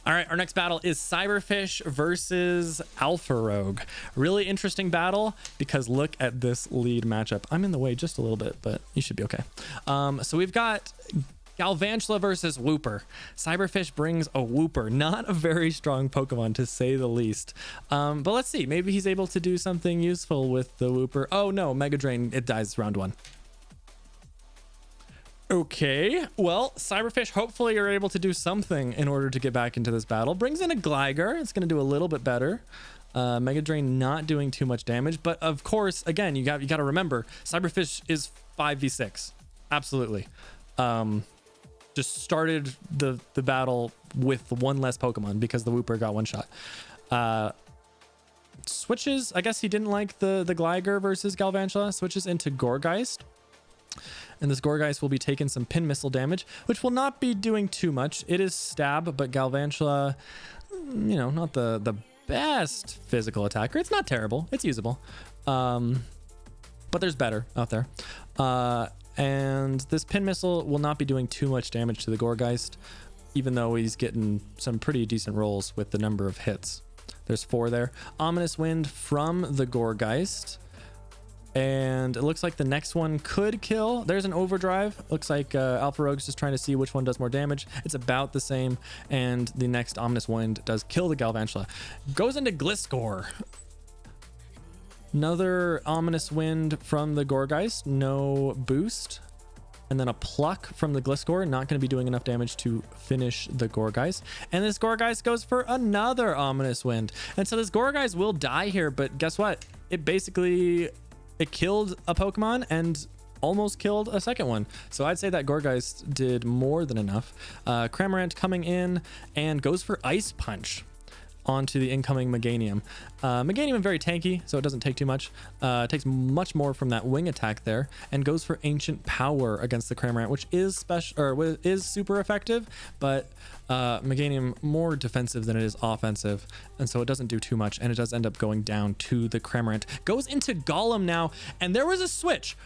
All right, our next battle is CyberFish versus Alpharogue. Really interesting battle because look at this lead matchup. I'm in the way just a little bit, but you should be okay. So we've got Galvantula versus Wooper. CyberFish brings a Wooper, not a very strong Pokemon to say the least. But let's see, maybe he's able to do something useful with the Wooper. Oh no, Mega Drain, it dies round 1. Okay, well, CyberFish hopefully are able to do something in order to get back into this battle. Brings in a Gligar. It's going to do a little bit better. Mega Drain not doing too much damage, but of course, again, you got to remember, CyberFish is 5v6. Absolutely. Just started the battle with one less Pokemon because the Wooper got one shot. Switches, I guess he didn't like the Gligar versus Galvantula. Switches into Gourgeist. And this Gourgeist will be taking some pin missile damage, which will not be doing too much. It is stab, but Galvantula, you know, not the best physical attacker. It's not terrible. It's usable. But there's better out there. And this pin missile will not be doing too much damage to the Gourgeist, even though he's getting some pretty decent rolls with the number of hits. There's 4 there. Ominous Wind from the Gourgeist. And it looks like the next one could kill. There's an Overdrive. Looks like Alpharogue's just trying to see which one does more damage. It's about the same. And the next Ominous Wind does kill the Galvantula. Goes into Gliscor. Another Ominous Wind from the Gourgeist. No boost. And then a Pluck from the Gliscor. Not going to be doing enough damage to finish the Gourgeist. And this Gourgeist goes for another Ominous Wind. And so this Gourgeist will die here. But guess what? It basically... It killed a Pokemon and almost killed a second one. So I'd say that Gourgeist did more than enough. Cramorant coming in and goes for Ice Punch onto the incoming Meganium. Meganium very tanky, so it doesn't take too much. Takes much more from that wing attack there and goes for Ancient Power against the Cramorant, which is special or is super effective, but Meganium more defensive than it is offensive, and so it doesn't do too much, and it does end up going down to the Cramorant. Goes into Golem now, and there was a switch.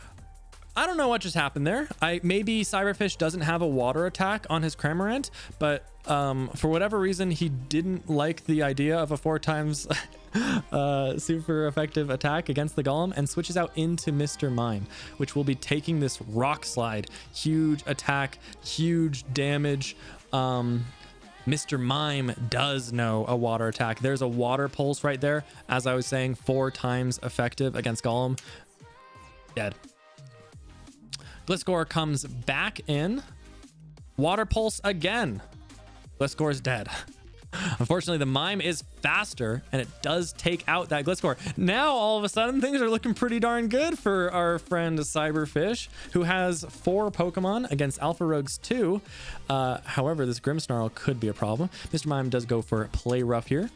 I don't know what just happened there. Maybe CyberFish doesn't have a water attack on his Cramorant, but for whatever reason, he didn't like the idea of a 4 times super effective attack against the Golem and switches out into Mr. Mime, which will be taking this Rock Slide. Huge attack, huge damage. Mr. Mime does know a water attack. There's a Water Pulse right there. As I was saying, 4 times effective against Golem. Dead. Gliscor comes back in. Water Pulse again. Gliscor is dead. Unfortunately, the Mime is faster, and it does take out that Gliscor. Now, all of a sudden, things are looking pretty darn good for our friend CyberFish, who has 4 Pokemon against Alpharogue's 2. However, this Grimmsnarl could be a problem. Mr. Mime does go for Play Rough here.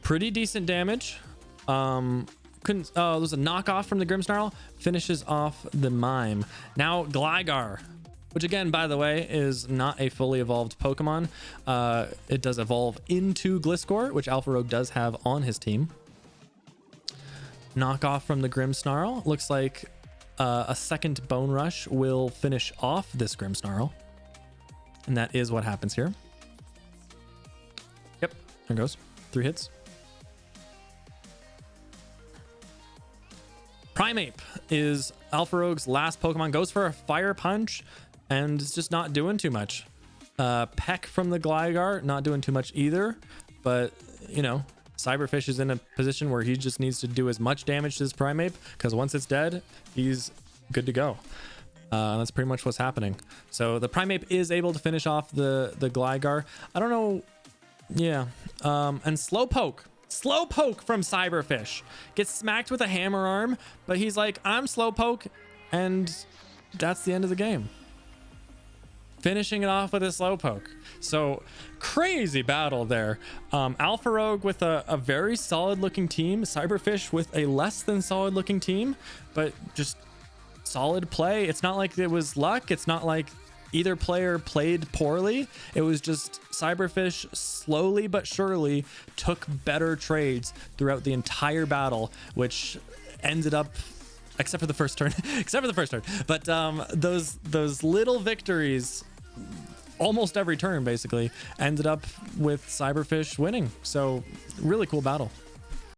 Pretty decent damage. There's a knockoff from the Grimmsnarl. Finishes off the Mime. Now Gligar, which again, by the way, is not a fully evolved Pokemon. It does evolve into Gliscor, which Alpharogue does have on his team. Knockoff from the Grimmsnarl. Looks like a second Bone Rush will finish off this Grimmsnarl. And that is what happens here. Yep, there goes. 3 hits. Primeape is Alpharogue's last Pokemon. Goes for a Fire Punch and it's just not doing too much. Peck from the Gligar, not doing too much either. But, you know, CyberFish is in a position where he just needs to do as much damage to his Primeape because once it's dead, he's good to go. That's pretty much what's happening. So the Primeape is able to finish off the Gligar. I don't know. Yeah. And Slowpoke. Slowpoke from CyberFish gets smacked with a hammer arm, but he's like, I'm Slowpoke, and that's the end of the game. Finishing it off with a Slowpoke. So crazy battle there. Alpharogue with a very solid looking team, CyberFish with a less than solid looking team, but just solid play. It's not like it was luck. It's not like either player played poorly. It was just CyberFish slowly but surely took better trades throughout the entire battle, which ended up, except for the first turn, but those little victories almost every turn basically ended up with CyberFish winning. So really cool battle.